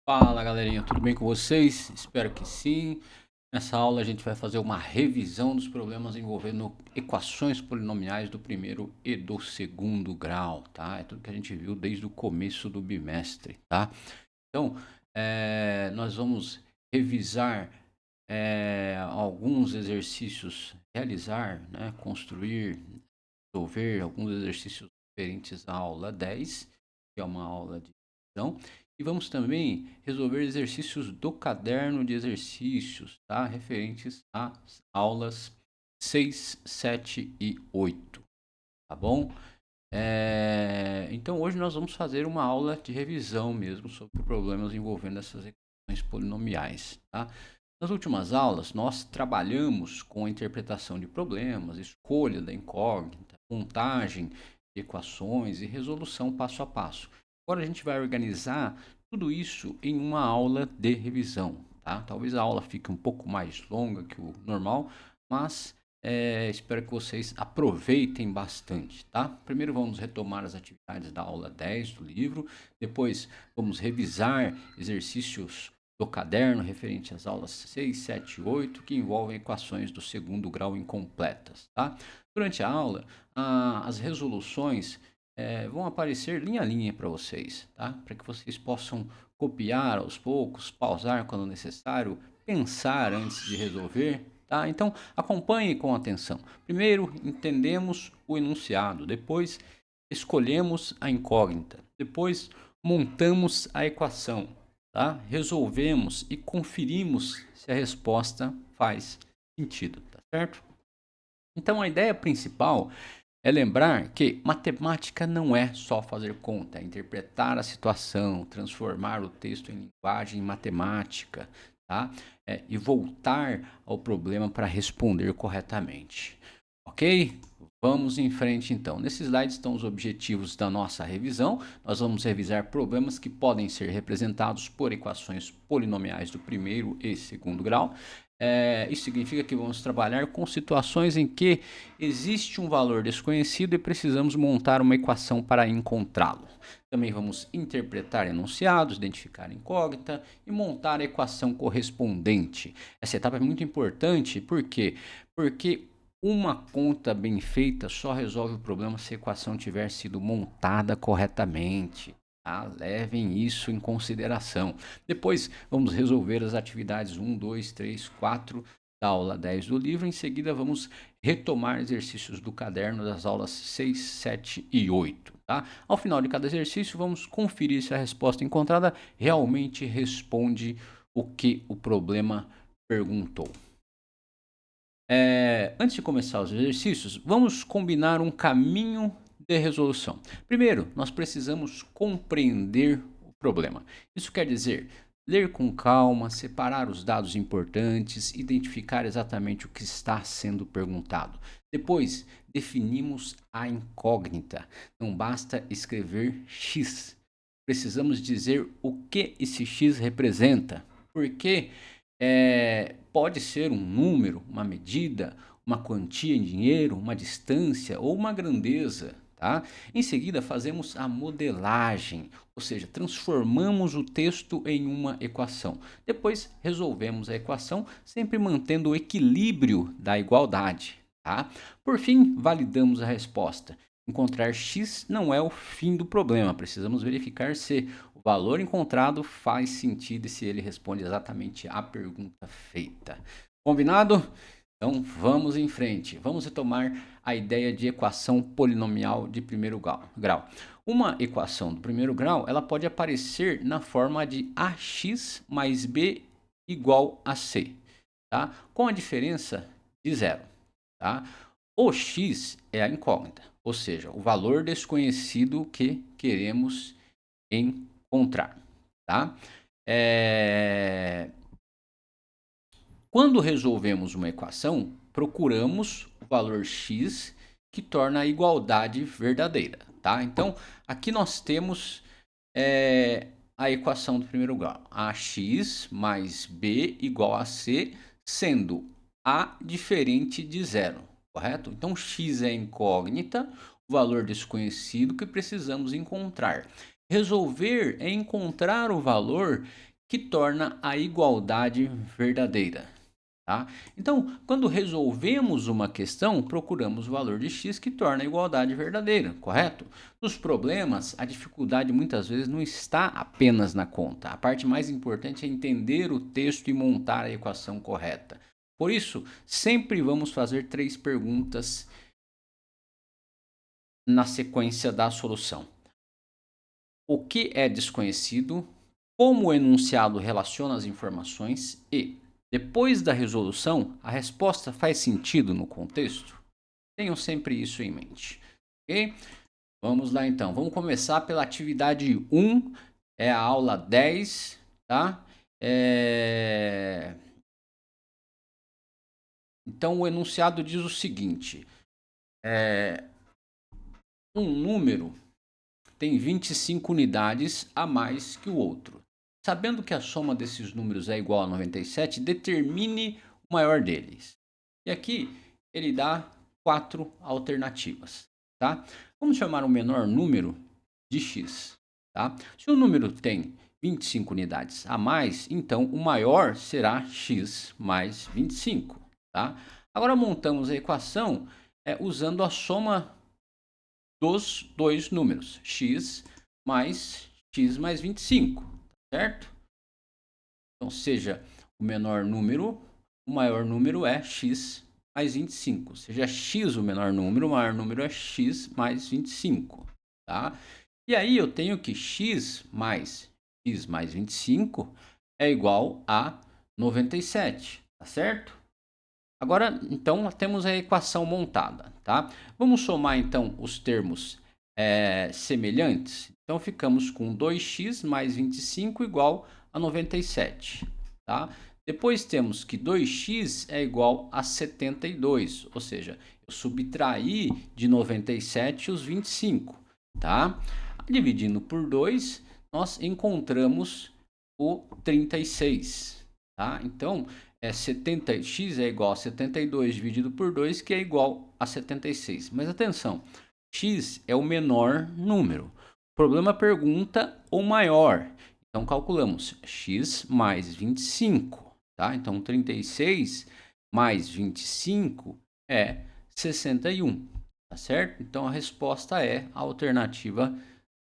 Fala galerinha, tudo bem com vocês? Espero que sim. Nessa aula a gente vai fazer uma revisão dos problemas envolvendo equações polinomiais do primeiro e do segundo grau, tá? É tudo que a gente viu desde o começo do bimestre, tá? Então, nós vamos revisar alguns exercícios, realizar, né, construir, resolver alguns exercícios referentes à aula 10, que é uma aula de revisão, e vamos também resolver exercícios do caderno de exercícios, tá? Referentes às aulas 6, 7 e 8, tá bom? Então hoje nós vamos fazer uma aula de revisão mesmo sobre problemas envolvendo essas equações polinomiais, tá? Nas últimas aulas nós trabalhamos com a interpretação de problemas, escolha da incógnita, montagem de equações e resolução passo a passo. Agora a gente vai organizar tudo isso em uma aula de revisão, tá? Talvez a aula fique um pouco mais longa que o normal, mas espero que vocês aproveitem bastante, tá? Primeiro vamos retomar as atividades da aula 10 do livro, depois vamos revisar exercícios do caderno referente às aulas 6, 7 e 8, que envolvem equações do segundo grau incompletas, tá? Durante a aula, as resoluções vão aparecer linha a linha para vocês, tá? Para que vocês possam copiar aos poucos, pausar quando necessário, pensar antes de resolver, tá? Então, acompanhe com atenção. Primeiro, entendemos o enunciado, depois escolhemos a incógnita, depois montamos a equação, tá? Resolvemos e conferimos se a resposta faz sentido, tá certo? Então, a ideia principal é lembrar que matemática não é só fazer conta, é interpretar a situação, transformar o texto em linguagem matemática, tá? E voltar ao problema para responder corretamente. Ok? Vamos em frente então. Nesse slide estão os objetivos da nossa revisão. Nós vamos revisar problemas que podem ser representados por equações polinomiais do primeiro e segundo grau. Isso significa que vamos trabalhar com situações em que existe um valor desconhecido e precisamos montar uma equação para encontrá-lo. Também vamos interpretar enunciados, identificar a incógnita e montar a equação correspondente. Essa etapa é muito importante, por quê? Porque uma conta bem feita só resolve o problema se a equação tiver sido montada corretamente. Tá? Levem isso em consideração. Depois vamos resolver as atividades 1, 2, 3, 4 da aula 10 do livro. Em seguida vamos retomar exercícios do caderno das aulas 6, 7 e 8. Tá? Ao final de cada exercício vamos conferir se a resposta encontrada realmente responde o que o problema perguntou. Antes de começar os exercícios, vamos combinar um caminho de resolução. Primeiro, nós precisamos compreender o problema. Isso quer dizer ler com calma, separar os dados importantes, identificar exatamente o que está sendo perguntado. Depois, definimos a incógnita. Não basta escrever X. Precisamos dizer o que esse X representa. Porque pode ser um número, uma medida, uma quantia em dinheiro, uma distância ou uma grandeza. Tá? Em seguida, fazemos a modelagem, ou seja, transformamos o texto em uma equação. Depois, resolvemos a equação, sempre mantendo o equilíbrio da igualdade. Tá? Por fim, validamos a resposta. Encontrar x não é o fim do problema, precisamos verificar se o valor encontrado faz sentido e se ele responde exatamente à pergunta feita. Combinado? Então vamos em frente. Vamos retomar a ideia de equação polinomial de primeiro grau. Uma equação do primeiro grau, ela pode aparecer na forma de ax mais b igual a c, tá? Com a diferença de zero. Tá? O x é a incógnita, ou seja, o valor desconhecido que queremos encontrar. Tá? Quando resolvemos uma equação, procuramos o valor x que torna a igualdade verdadeira. Tá? Então, aqui nós temos a equação do primeiro grau. Ax mais b igual a c, sendo a diferente de zero. Correto? Então, x é incógnita, o valor desconhecido que precisamos encontrar. Resolver é encontrar o valor que torna a igualdade verdadeira. Tá? Então, quando resolvemos uma questão, procuramos o valor de x que torna a igualdade verdadeira, correto? Nos problemas, a dificuldade muitas vezes não está apenas na conta. A parte mais importante é entender o texto e montar a equação correta. Por isso, sempre vamos fazer 3 perguntas na sequência da solução. O que é desconhecido? Como o enunciado relaciona as informações? E, depois da resolução, a resposta faz sentido no contexto? Tenham sempre isso em mente, ok? Vamos lá então. Vamos começar pela atividade 1, é a aula 10, tá? Então o enunciado diz o seguinte: um número tem 25 unidades a mais que o outro. Sabendo que a soma desses números é igual a 97, determine o maior deles. E aqui ele dá 4 alternativas, tá? Vamos chamar o menor número de x, tá? Se o número tem 25 unidades a mais, então o maior será x mais 25, tá? Agora montamos a equação usando a soma dos dois números, x mais 25, certo? Então, seja o menor número, o maior número é x mais 25. Seja x o menor número, o maior número é x mais 25, tá? E aí eu tenho que x mais 25 é igual a 97, tá certo? Agora, então, temos a equação montada, tá? Vamos somar, então, os termos semelhantes? Então, ficamos com 2x mais 25 igual a 97, tá? Depois temos que 2x é igual a 72, ou seja, eu subtraí de 97 os 25, tá? Dividindo por 2, nós encontramos o 36, tá? Então, 70x é igual a 72 dividido por 2, que é igual a 76. Mas atenção, x é o menor número. O problema pergunta o maior. Então, calculamos x mais 25. Tá? Então, 36 mais 25 é 61. Tá certo? Então, a resposta é a alternativa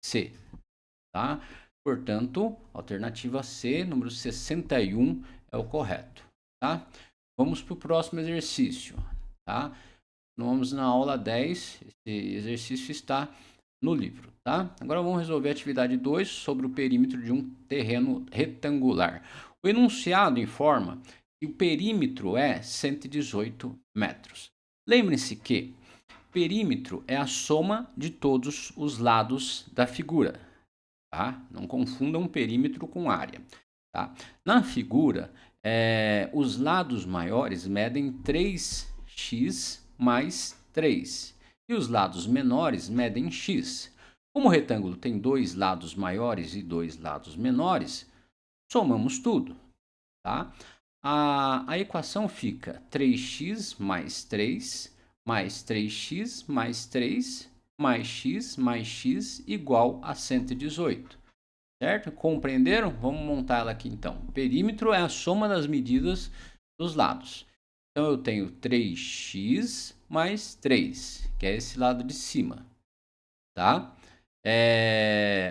C. Tá? Portanto, alternativa C, número 61, é o correto. Tá? Vamos para o próximo exercício. Tá? Vamos na aula 10. Esse exercício está no livro. Tá? Agora vamos resolver a atividade 2 sobre o perímetro de um terreno retangular. O enunciado informa que o perímetro é 118 metros. Lembre-se que perímetro é a soma de todos os lados da figura. Tá? Não confundam perímetro com área. Tá? Na figura, os lados maiores medem 3x mais 3 e os lados menores medem x. Como o retângulo tem 2 lados maiores e 2 lados menores, somamos tudo. Tá? A equação fica 3x mais 3 mais 3x mais 3 mais x igual a 118. Certo? Compreenderam? Vamos montar ela aqui então. Perímetro é a soma das medidas dos lados. Então eu tenho 3x mais 3, que é esse lado de cima. Tá?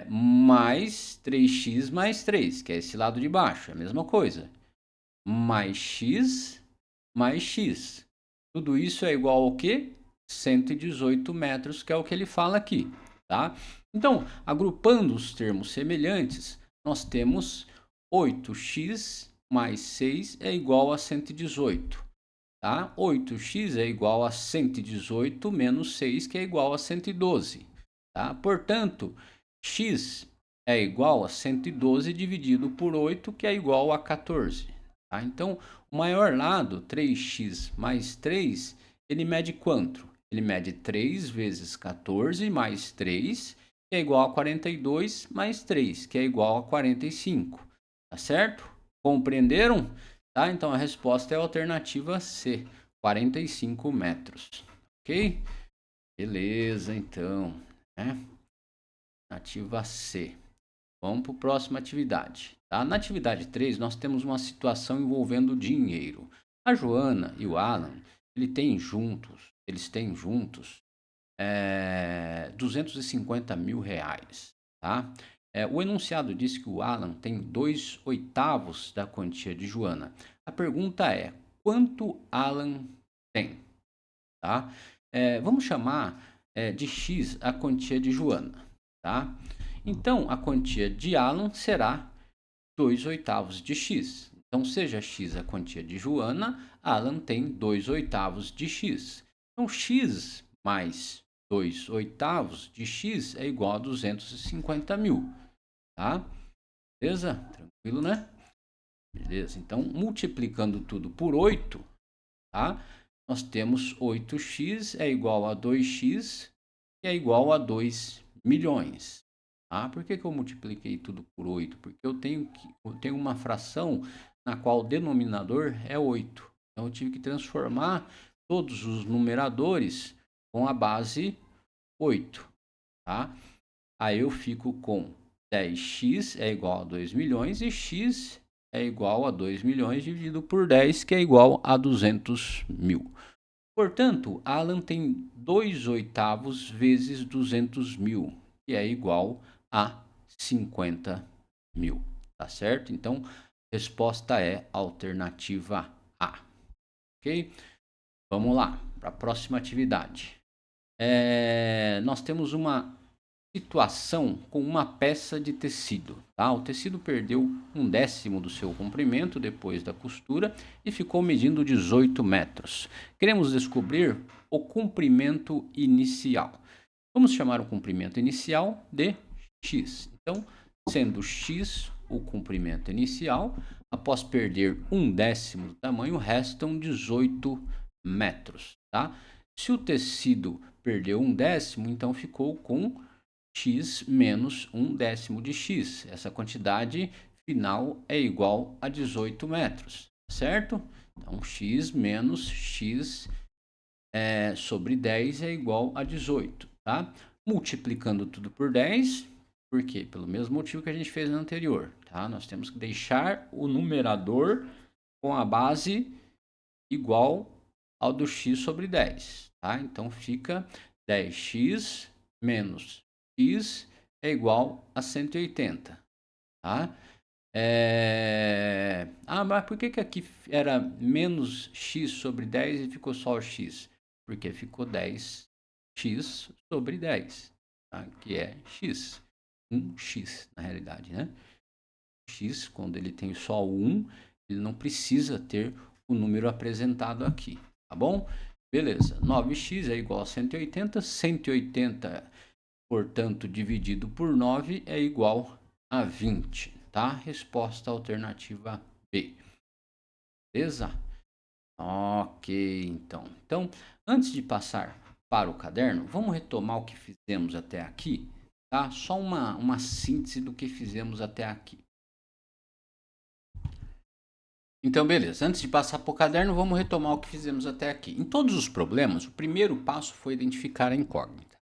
Mais 3x mais 3, que é esse lado de baixo. É a mesma coisa. Mais x. Tudo isso é igual ao quê? 118 metros, que é o que ele fala aqui. Tá? Então, agrupando os termos semelhantes, nós temos 8x mais 6 é igual a 118. Tá? 8x é igual a 118 menos 6, que é igual a 112. Tá? Portanto, x é igual a 112 dividido por 8, que é igual a 14. Tá? Então, o maior lado, 3x mais 3, ele mede quanto? Ele mede 3 vezes 14 mais 3, que é igual a 42, mais 3, que é igual a 45. Tá certo? Compreenderam? Tá? Então, a resposta é a alternativa C, 45 metros. Ok? Beleza, então. Alternativa C. Vamos para a próxima atividade. Tá? Na atividade 3, nós temos uma situação envolvendo dinheiro. A Joana e o Alan, eles têm juntos 250 mil reais. Tá? O enunciado diz que o Alan tem 2/8 da quantia de Joana. A pergunta é, quanto Alan tem? Tá? Vamos chamar de X a quantia de Joana. Tá? Então, a quantia de Alan será 2/8 de X. Então, seja X a quantia de Joana, Alan tem 2/8 de X. Então, X mais 2/8 de X é igual a 250 mil. Tá? Beleza? Tranquilo, né? Beleza. Então, multiplicando tudo por 8, tá? Nós temos 8x é igual a 2x, que é igual a 2 milhões. Tá? Por que eu multipliquei tudo por 8? Porque eu tenho uma fração na qual o denominador é 8. Então, eu tive que transformar todos os numeradores com a base 8. Tá? Aí eu fico com 10x é igual a 2 milhões e x é igual a 2 milhões dividido por 10, que é igual a 200 mil. Portanto, Alan tem 2/8 vezes 200 mil, que é igual a 50 mil. Tá certo? Então, resposta é a alternativa A. Ok? Vamos lá para a próxima atividade. Nós temos uma situação com uma peça de tecido. Tá? O tecido perdeu 1/10 do seu comprimento depois da costura e ficou medindo 18 metros. Queremos descobrir o comprimento inicial. Vamos chamar o comprimento inicial de x. Então, sendo x o comprimento inicial, após perder 1/10 do tamanho, restam 18 metros. Tá? Se o tecido perdeu 1/10, então ficou com x menos 1/10 de x. Essa quantidade final é igual a 18 metros, certo? Então, x menos x sobre 10 é igual a 18, tá? Multiplicando tudo por 10, por quê? Pelo mesmo motivo que a gente fez no anterior, tá? Nós temos que deixar o numerador com a base igual ao do x sobre 10, tá? Então, fica 10x menos x é igual a 180, tá? Mas por que aqui era menos x sobre 10 e ficou só o x? Porque ficou 10x sobre 10, tá? Que é x. 1x, na realidade, né? X, quando ele tem só o 1, ele não precisa ter o número apresentado aqui, tá bom? Beleza, 9x é igual a 180, 180, portanto, dividido por 9 é igual a 20, tá? Resposta alternativa B. Beleza? Ok, então. Então, antes de passar para o caderno, vamos retomar o que fizemos até aqui, tá? Só uma síntese do que fizemos até aqui. Então, beleza. Antes de passar para o caderno, vamos retomar o que fizemos até aqui. Em todos os problemas, o primeiro passo foi identificar a incógnita.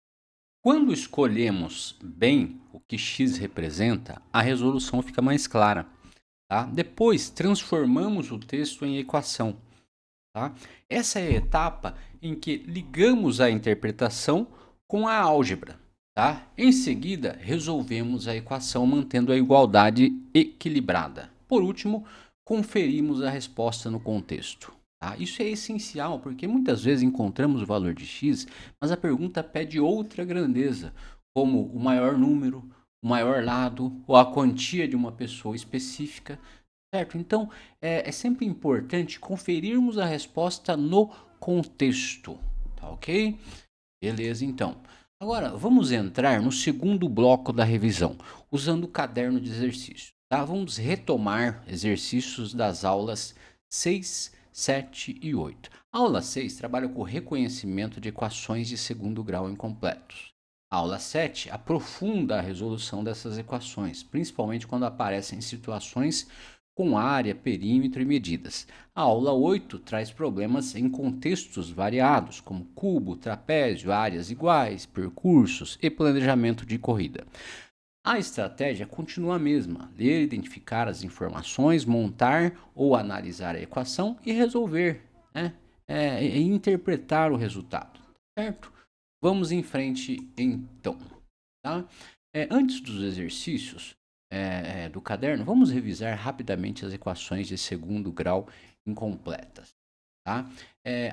Quando escolhemos bem o que x representa, a resolução fica mais clara. Tá? Depois, transformamos o texto em equação. Tá? Essa é a etapa em que ligamos a interpretação com a álgebra. Tá? Em seguida, resolvemos a equação mantendo a igualdade equilibrada. Por último, conferimos a resposta no contexto. Tá? Isso é essencial, porque muitas vezes encontramos o valor de x, mas a pergunta pede outra grandeza, como o maior número, o maior lado ou a quantia de uma pessoa específica. Certo? Então, é sempre importante conferirmos a resposta no contexto. Tá ok? Beleza, então. Agora, vamos entrar no segundo bloco da revisão, usando o caderno de exercício. Tá? Vamos retomar exercícios das aulas 6, 7 e 8. A aula 6 trabalha com o reconhecimento de equações de segundo grau incompletos. A aula 7 aprofunda a resolução dessas equações, principalmente quando aparecem situações com área, perímetro e medidas. A aula 8 traz problemas em contextos variados, como cubo, trapézio, áreas iguais, percursos e planejamento de corrida. A estratégia continua a mesma: ler, identificar as informações, montar ou analisar a equação e resolver, né? E interpretar o resultado, certo? Vamos em frente então, tá? Antes dos exercícios do caderno, vamos revisar rapidamente as equações de segundo grau incompletas, tá?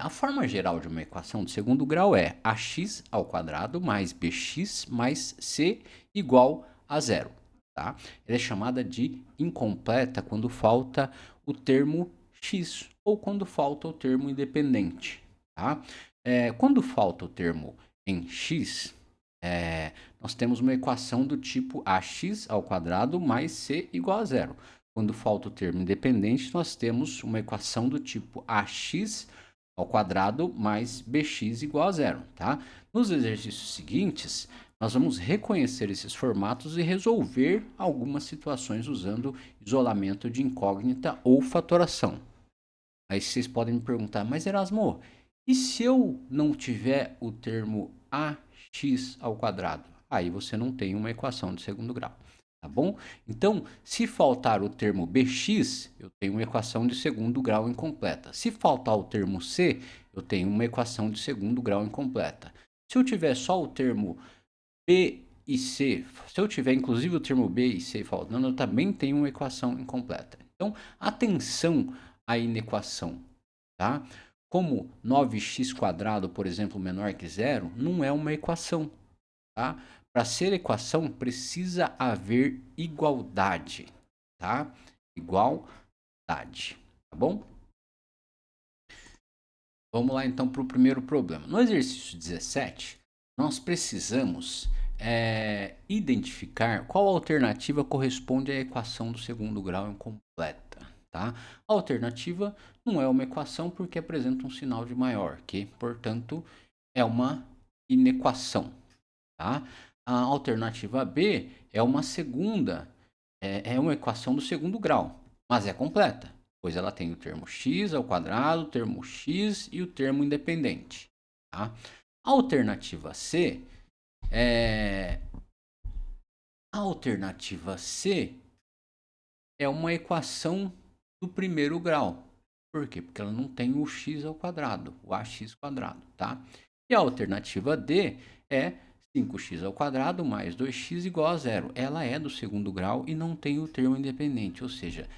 A forma geral de uma equação de segundo grau é ax ao quadrado mais bx mais c igual a zero, tá? Ela é chamada de incompleta quando falta o termo x ou quando falta o termo independente, tá? Quando falta o termo em x, nós temos uma equação do tipo ax ao quadrado mais c igual a zero. Quando falta o termo independente, nós temos uma equação do tipo ax ao quadrado mais bx igual a zero, tá? Nos exercícios seguintes, nós vamos reconhecer esses formatos e resolver algumas situações usando isolamento de incógnita ou fatoração. Aí vocês podem me perguntar, mas Erasmo, e se eu não tiver o termo ax ao quadrado? Aí você não tem uma equação de segundo grau, tá bom? Então, se faltar o termo bx, eu tenho uma equação de segundo grau incompleta. Se faltar o termo c, eu tenho uma equação de segundo grau incompleta. Se eu tiver só o termo b e c, se eu tiver inclusive o termo b e c faltando, eu também tenho uma equação incompleta. Então, atenção à inequação, tá? Como 9x², por exemplo, menor que zero, não é uma equação, tá? Para ser equação, precisa haver igualdade, tá? Igualdade, tá bom? Vamos lá então para o primeiro problema. No exercício 17, nós precisamos identificar qual alternativa corresponde à equação do segundo grau incompleta, tá? A alternativa não é uma equação porque apresenta um sinal de maior, que, portanto, é uma inequação, tá? A alternativa B é uma segunda, é uma equação do segundo grau, mas é completa, pois ela tem o termo x ao quadrado, o termo x e o termo independente, tá? A alternativa C é uma equação do primeiro grau. Por quê? Porque ela não tem o x ao quadrado, o ax quadrado, tá? E a alternativa D é 5x ao quadrado mais 2x igual a zero. Ela é do segundo grau e não tem o termo independente, ou seja,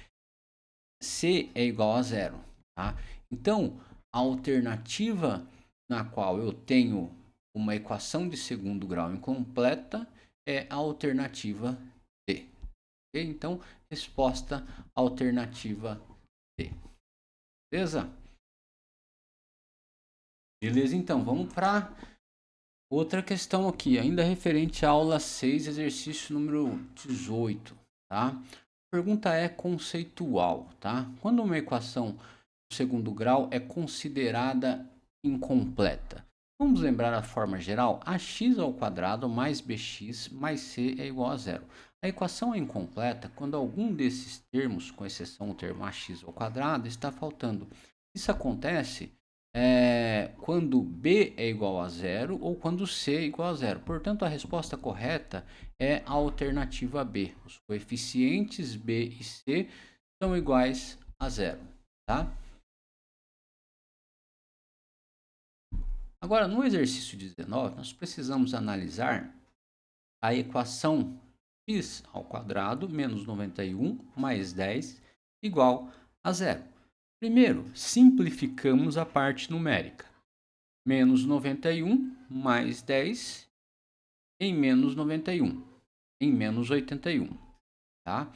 C é igual a zero, tá? Então, a alternativa na qual eu tenho uma equação de segundo grau incompleta é a alternativa D. Okay? Então, resposta alternativa D. Beleza? Beleza, então, vamos para outra questão aqui, ainda referente à aula 6, exercício número 18, tá? A pergunta é conceitual, tá? Quando uma equação do segundo grau é considerada incompleta? Vamos lembrar a forma geral? Ax ao quadrado mais bx mais c é igual a zero. A equação é incompleta quando algum desses termos, com exceção do termo ax ao quadrado, está faltando. Isso acontece quando b é igual a zero ou quando c é igual a zero. Portanto, a resposta correta é a alternativa B. Os coeficientes b e c são iguais a zero, tá? Agora, no exercício 19, nós precisamos analisar a equação x ao quadrado menos 91 mais 10 igual a zero. Primeiro, simplificamos a parte numérica. Menos 91 mais 10 em menos 91, em menos 81, tá?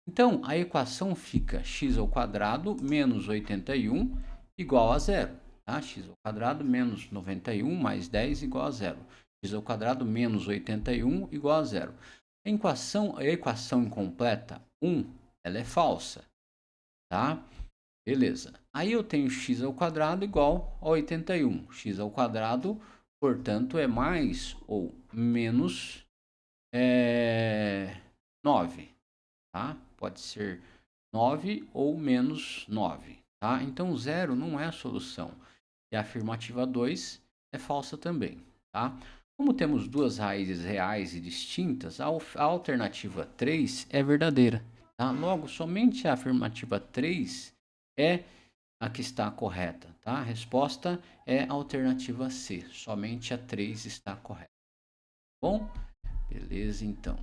Então, a equação fica x ao quadrado menos 81 igual a zero, tá? X ao quadrado menos 91 mais 10 igual a zero. X ao quadrado menos 81 igual a zero. A equação incompleta 1, ela é falsa, tá? Beleza. Aí eu tenho x ao quadrado igual a 81. X ao quadrado, portanto, é mais ou menos 9, tá? Pode ser 9 ou menos 9, tá? Então, zero não é a solução. E a afirmativa 2 é falsa também, tá? Como temos duas raízes reais e distintas, a alternativa 3 é verdadeira. Tá? Logo, somente a afirmativa 3 é a que está correta. Tá? A resposta é a alternativa C. Somente a 3 está correta. Bom, beleza então.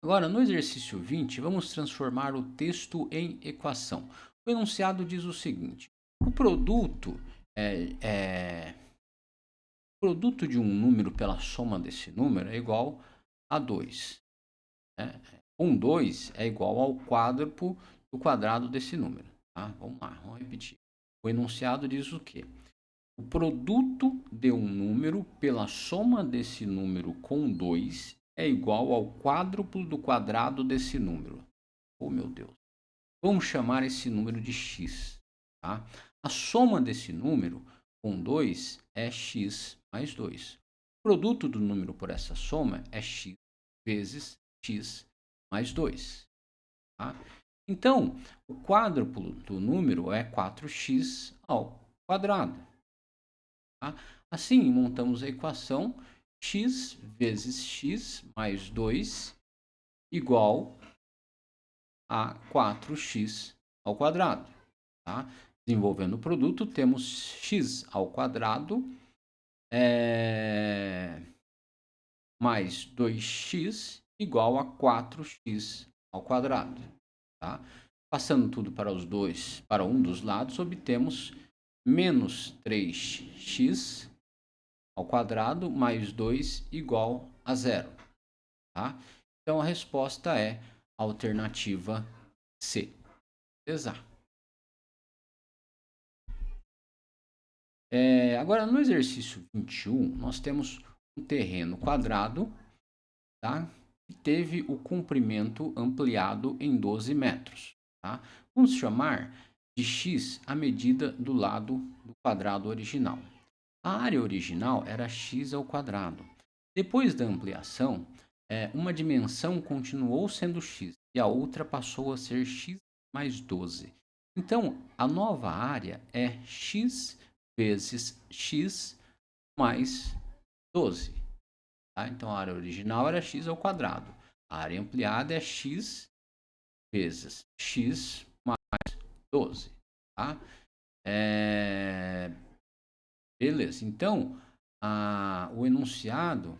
Agora, no exercício 20, vamos transformar o texto em equação. O enunciado diz o seguinte: o produto de um número pela soma desse número é igual a 2. Né? 2 é igual ao quádruplo do quadrado desse número. Tá? Vamos lá, vamos repetir. O enunciado diz o quê? O produto de um número pela soma desse número com 2 é igual ao quádruplo do quadrado desse número. Oh, meu Deus. Vamos chamar esse número de x. Tá? A soma desse número com 2 é x mais 2. O produto do número por essa soma é x vezes x mais 2. Tá? Então, o quádruplo do número é 4x ao quadrado. Tá? Assim, montamos a equação x vezes x mais 2 igual a 4x ao quadrado. Tá? Desenvolvendo o produto, temos x ao quadrado mais 2x igual a 4x ao quadrado. Tá? Passando tudo para um dos lados, obtemos menos 3x ao quadrado mais 2 igual a zero. Tá? Então, a resposta é a alternativa C. Exato. Agora, no exercício 21, nós temos um terreno quadrado, tá? Que teve o comprimento ampliado em 12 metros. Tá? Vamos chamar de x a medida do lado do quadrado original. A área original era x ao quadrado. Depois da ampliação, uma dimensão continuou sendo x e a outra passou a ser x mais 12. Então, a nova área é x vezes x mais 12. Tá? Então, a área original era x ao quadrado. A área ampliada é x vezes x mais 12. Tá? Beleza. Então, o enunciado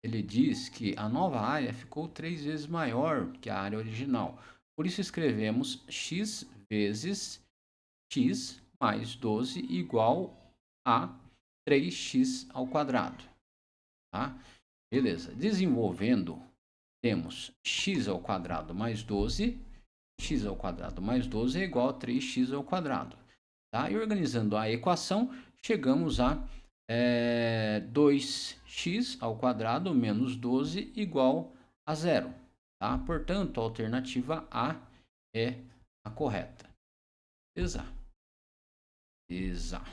ele diz que a nova área ficou 3 vezes maior que a área original. Por isso, escrevemos x vezes x mais 12 igual a 3x ao quadrado. Tá? Beleza. Desenvolvendo, temos x ao quadrado mais 12. X ao quadrado mais 12 é igual a 3x ao quadrado. Tá? E organizando a equação, chegamos a 2x ao quadrado menos 12 igual a zero. Tá? Portanto, a alternativa A é a correta. Exato. Exato.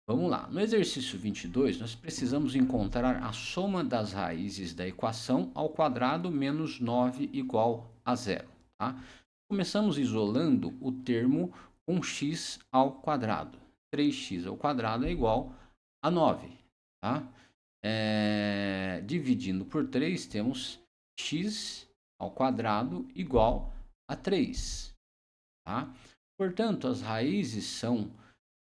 Vamos lá. No exercício 22, nós precisamos encontrar a soma das raízes da equação ao quadrado menos 9 igual a zero. Tá? Começamos isolando o termo com x ao quadrado. 3x ao quadrado é igual a 9. Tá? Dividindo por 3, temos x ao quadrado igual a 3. Tá? Portanto, as raízes são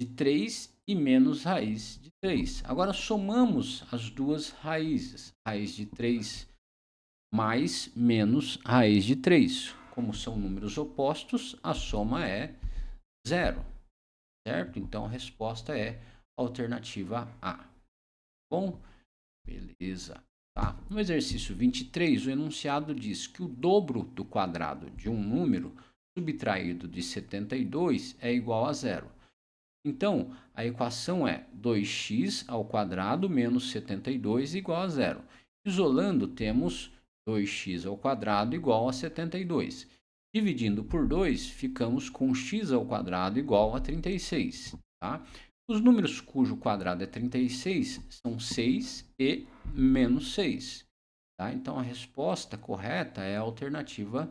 de 3 e menos raiz de 3. Agora, somamos as duas raízes. Raiz de 3 mais menos raiz de 3. Como são números opostos, a soma é zero. Certo? Então, a resposta é a alternativa A. Bom, beleza. Tá? No exercício 23, o enunciado diz que o dobro do quadrado de um número subtraído de 72 é igual a zero. Então, a equação é 2x ao quadrado menos 72 igual a zero. Isolando, temos 2x ao quadrado igual a 72. Dividindo por 2, ficamos com x ao quadrado igual a 36. Tá? Os números cujo quadrado é 36 são 6 e menos 6. Tá? Então, a resposta correta é a alternativa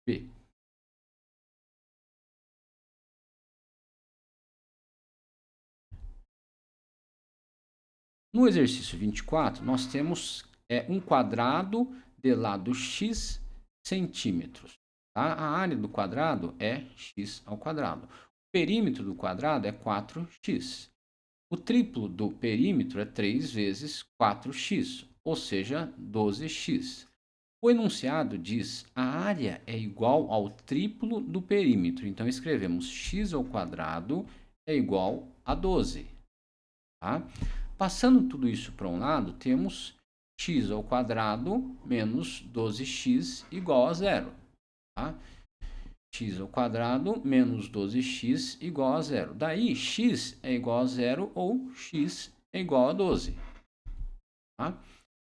B. No exercício 24, nós temos um quadrado de lado x centímetros. Tá? A área do quadrado é x ao quadrado. O perímetro do quadrado é 4x. O triplo do perímetro é 3 vezes 4x, ou seja, 12x. O enunciado diz a área é igual ao triplo do perímetro. Então, escrevemos x ao quadrado é igual a 12. Tá? Passando tudo isso para um lado, temos x ao quadrado menos 12x igual a zero. Tá? X ao quadrado menos 12x igual a zero. Daí, x é igual a zero ou x é igual a 12. Tá?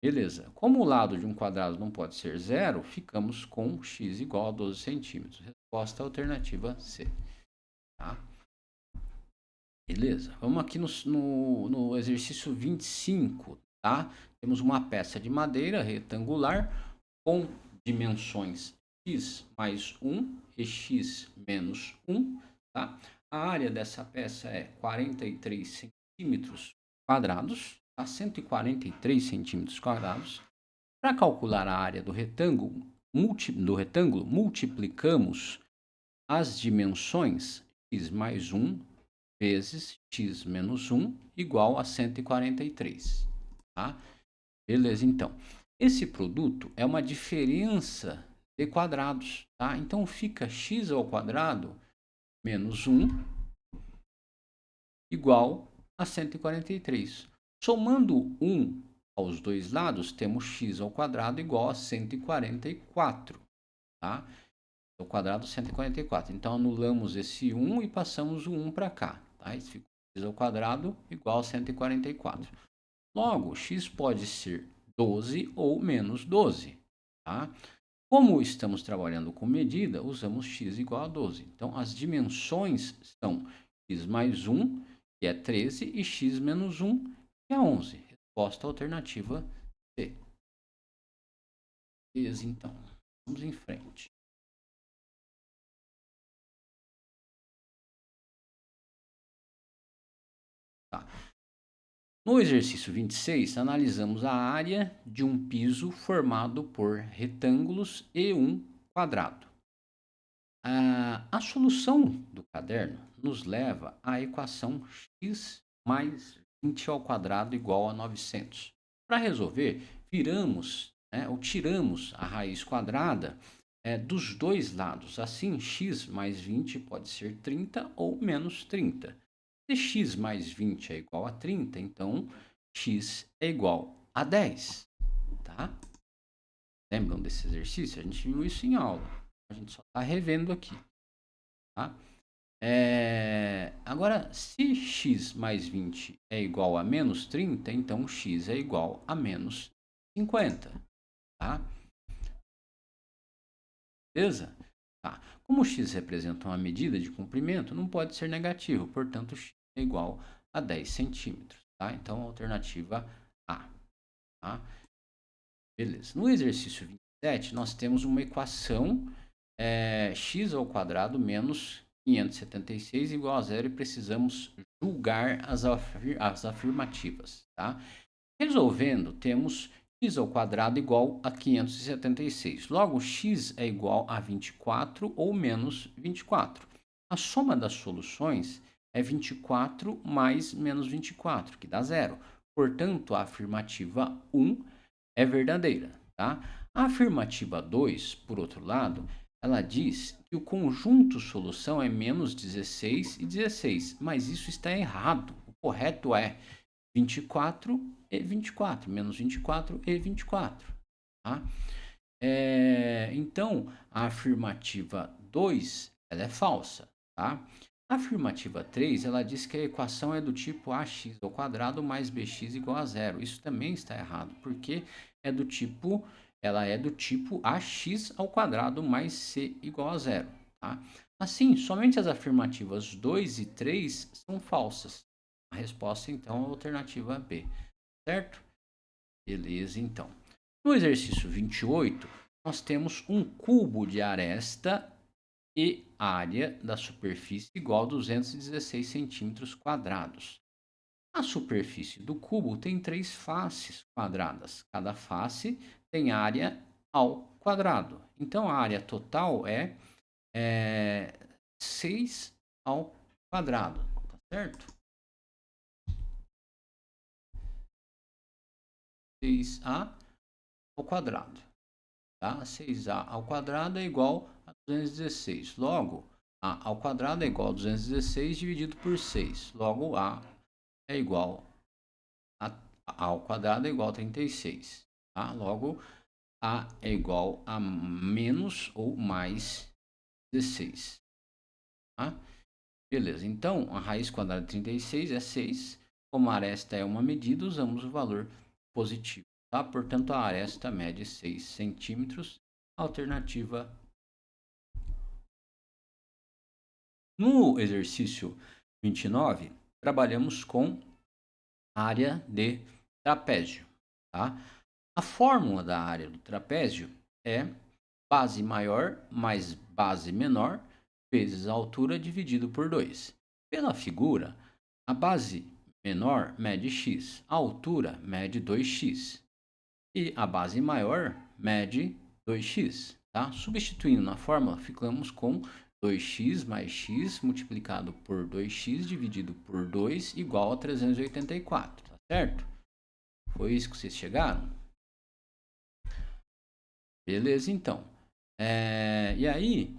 Beleza. Como o lado de um quadrado não pode ser zero, ficamos com x igual a 12 centímetros. Resposta alternativa C. Tá? Beleza. Vamos aqui no exercício 25, tá? Temos uma peça de madeira retangular com dimensões x mais 1 e x menos 1, tá? A área dessa peça é 43 centímetros quadrados, tá? 143 centímetros quadrados. Para calcular a área do retângulo, multiplicamos as dimensões x mais 1 vezes x menos 1 igual a 143. Tá? Beleza, então. Esse produto é uma diferença de quadrados. Tá? Então, fica x ao quadrado menos 1 igual a 143. Somando 1 aos dois lados, temos x ao quadrado igual a 144. Tá? Ao quadrado 144. Então, anulamos esse 1 e passamos o 1 para cá. Tá? Isso fica x ao quadrado igual a 144. Logo, x pode ser 12 ou menos 12. Tá? Como estamos trabalhando com medida, usamos x igual a 12. Então, as dimensões são x mais 1, que é 13, e x menos 1, que é 11. Resposta alternativa C. Beleza, então. Vamos em frente. Tá. No exercício 26, analisamos a área de um piso formado por retângulos e um quadrado. A solução do caderno nos leva à equação x mais 20 ao quadrado igual a 900. Para resolver, ou tiramos a raiz quadrada dos dois lados. Assim, x mais 20 pode ser 30 ou menos 30. Se x mais 20 é igual a 30, então x é igual a 10. Tá? Lembram desse exercício? A gente viu isso em aula. A gente só está revendo aqui. Tá? Agora, se x mais 20 é igual a menos 30, então x é igual a menos 50. Tá? Beleza? Tá. Como x representa uma medida de comprimento, não pode ser negativo, portanto, x é igual a 10 centímetros. Tá? Então, alternativa A. Tá? Beleza. No exercício 27, nós temos uma equação x ao quadrado menos 576 igual a zero e precisamos julgar as afirmativas. Tá? Resolvendo, temos x ao quadrado igual a 576. Logo, x é igual a 24 ou menos 24. A soma das soluções é 24 mais menos 24, que dá zero. Portanto, a afirmativa 1 é verdadeira. Tá? A afirmativa 2, por outro lado, ela diz que o conjunto solução é menos 16 e 16, mas isso está errado. O correto é 24 e 24, menos 24 e 24. Tá? Então, a afirmativa 2 ela é falsa. Tá? A afirmativa 3 ela diz que a equação é do tipo ax ao quadrado mais bx igual a zero. Isso também está errado, porque ela é do tipo ax ao quadrado mais c igual a zero. Tá? Assim, somente as afirmativas 2 e 3 são falsas. A resposta, então, é a alternativa B. Certo? Beleza, então. No exercício 28, nós temos um cubo de aresta e área da superfície igual a 216 centímetros quadrados. A superfície do cubo tem 3 faces quadradas. Cada face tem área ao quadrado. Então, a área total é 6 ao quadrado, tá certo? 6a ao quadrado, tá? 6a ao quadrado é igual a 216. Logo, a ao quadrado é igual a 216 dividido por 6. Logo, a é igual a ao quadrado é igual a 36, tá? Logo, a é igual a menos ou mais 16, tá? Beleza, então a raiz quadrada de 36 é 6. Como a aresta é uma medida, usamos o valor positivo, tá? Portanto, a aresta mede 6 centímetros. Alternativa. No exercício 29, trabalhamos com área de trapézio, tá? A fórmula da área do trapézio é base maior mais base menor vezes a altura dividido por 2. Pela figura, a base menor mede x, a altura mede 2x e a base maior mede 2x. Tá? Substituindo na fórmula, ficamos com 2x mais x multiplicado por 2x dividido por 2 igual a 384, tá certo? Foi isso que vocês chegaram? Beleza, então. E aí,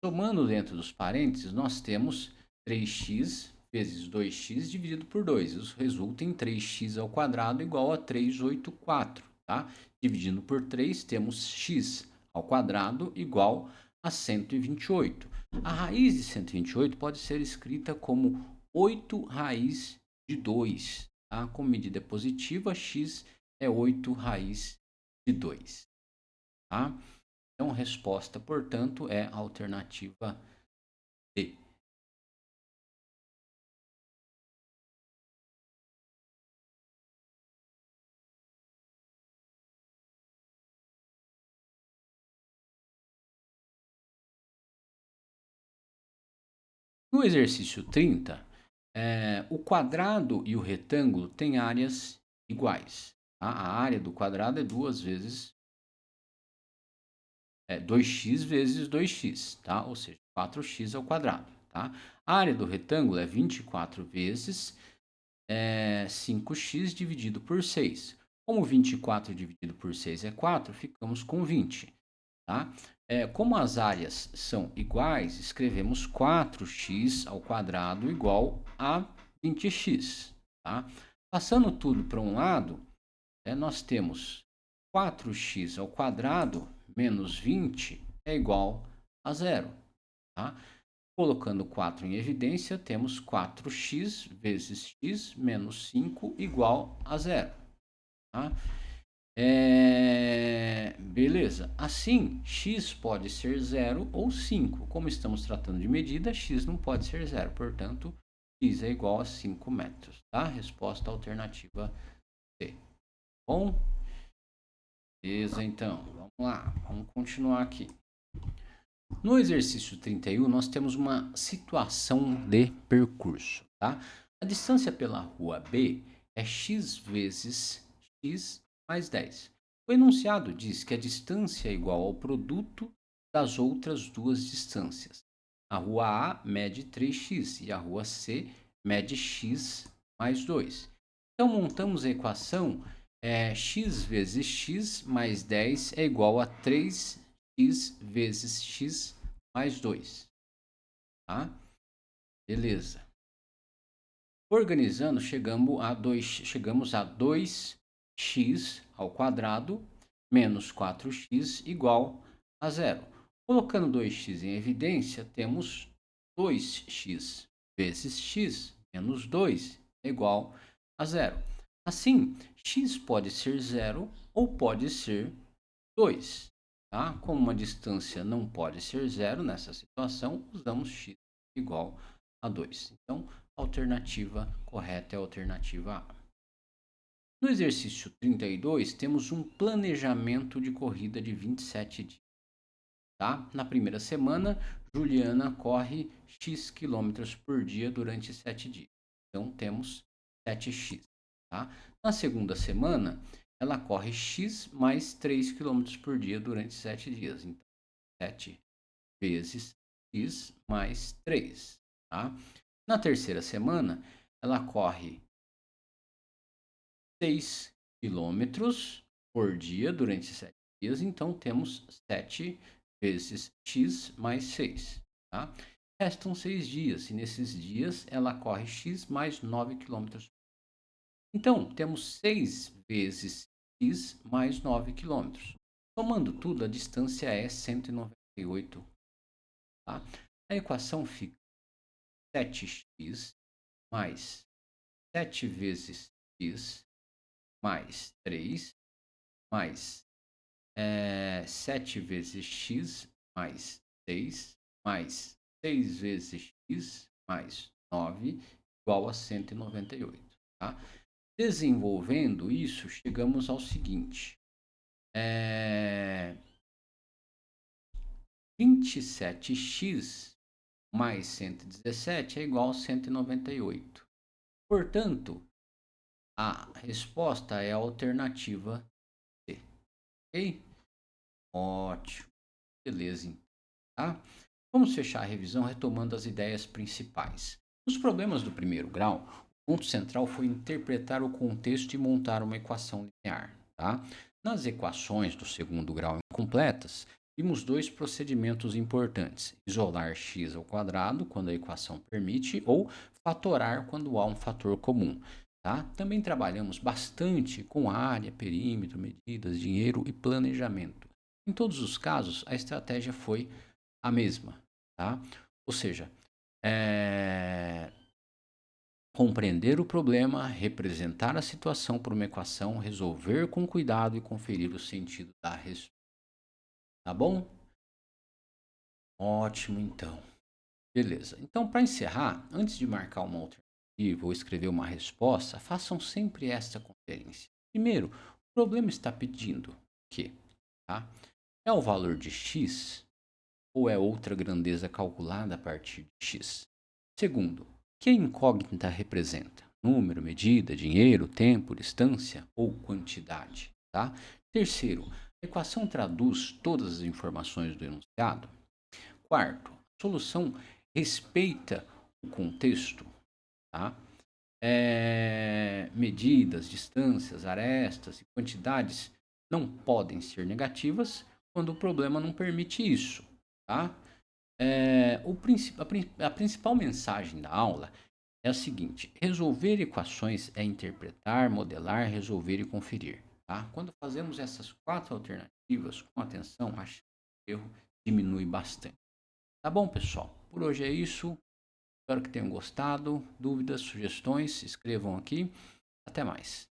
somando dentro dos parênteses, nós temos 3x vezes 2x dividido por 2. Isso resulta em 3x ao quadrado igual a 384. Tá? Dividindo por 3, temos x ao quadrado igual a 128. A raiz de 128 pode ser escrita como 8 raiz de 2. Tá? Como medida positiva, x é 8 raiz de 2. Tá? Então, a resposta, portanto, é a alternativa D. No exercício 30, o quadrado e o retângulo têm áreas iguais. Tá? A área do quadrado é 2x vezes 2x, tá? Ou seja, 4x ao quadrado. Tá? A área do retângulo é 24 vezes 5x dividido por 6. Como 24 dividido por 6 é 4, ficamos com 20. Tá? Como as áreas são iguais, escrevemos 4x ao quadrado igual a 20x. Tá? Passando tudo para um lado, nós temos 4x ao quadrado menos 20 é igual a zero. Tá? Colocando 4 em evidência, temos 4x vezes x menos 5 igual a zero. Tá? Beleza. Assim, x pode ser 0 ou 5. Como estamos tratando de medida, x não pode ser 0. Portanto, x é igual a 5 metros. Tá? Resposta alternativa C. Bom? Beleza, então. Vamos lá. Vamos continuar aqui. No exercício 31, nós temos uma situação de percurso. Tá? A distância pela rua B é x vezes x mais 10. O enunciado diz que a distância é igual ao produto das outras duas distâncias. A rua A mede 3x e a rua C mede x mais 2. Então, montamos a equação x vezes x mais 10 é igual a 3x vezes x mais 2. Tá? Beleza. Organizando, chegamos a 2x ao quadrado menos 4x igual a zero. Colocando 2x em evidência, temos 2x vezes x menos 2 é igual a zero. Assim, x pode ser zero ou pode ser 2. Tá? Como uma distância não pode ser zero nessa situação, usamos x igual a 2. Então, a alternativa correta é a alternativa A. No exercício 32, temos um planejamento de corrida de 27 dias. tá? Na primeira semana, Juliana corre X quilômetros por dia durante 7 dias. Então, temos 7x, tá? Na segunda semana, ela corre X mais 3 quilômetros por dia durante 7 dias. Então, 7 vezes X mais 3, tá? Na terceira semana, ela corre 6 quilômetros por dia durante 7 dias, então temos 7 vezes x mais 6. Tá? Restam 6 dias, e nesses dias ela corre x mais 9 quilômetros. Então, temos 6 vezes x mais 9 quilômetros. Somando tudo, a distância é 198. Tá? A equação fica 7x mais 7 vezes x mais 3 mais 7 vezes x mais 6 mais 6 vezes x mais 9 igual a 198. Tá? Desenvolvendo isso, chegamos ao seguinte. 27x mais 117 é igual a 198. Portanto, a resposta é a alternativa C. Ok? Ótimo. Beleza, então, tá? Vamos fechar a revisão retomando as ideias principais. Nos problemas do primeiro grau, o ponto central foi interpretar o contexto e montar uma equação linear, tá? Nas equações do segundo grau incompletas, vimos dois procedimentos importantes: isolar x ao quadrado, quando a equação permite, ou fatorar quando há um fator comum. Tá? Também trabalhamos bastante com área, perímetro, medidas, dinheiro e planejamento. Em todos os casos, a estratégia foi a mesma, tá? Ou seja, compreender o problema, representar a situação por uma equação, resolver com cuidado e conferir o sentido da resposta. Tá bom? Ótimo, então. Beleza. Então, para encerrar, antes de marcar uma alternativa ou escrever uma resposta, façam sempre esta conferência. Primeiro, o problema está pedindo que, tá? É o valor de x ou é outra grandeza calculada a partir de x? Segundo, o que a incógnita representa? Número, medida, dinheiro, tempo, distância ou quantidade? Tá? Terceiro, a equação traduz todas as informações do enunciado? Quarto, a solução respeita o contexto? Tá? Medidas, distâncias, arestas e quantidades não podem ser negativas quando o problema não permite isso. Tá? A principal mensagem da aula é a seguinte: resolver equações é interpretar, modelar, resolver e conferir. Tá? Quando fazemos essas 4 alternativas com atenção, acho que o erro diminui bastante. Tá bom, pessoal? Por hoje é isso. Espero que tenham gostado. Dúvidas, sugestões, escrevam aqui. Até mais.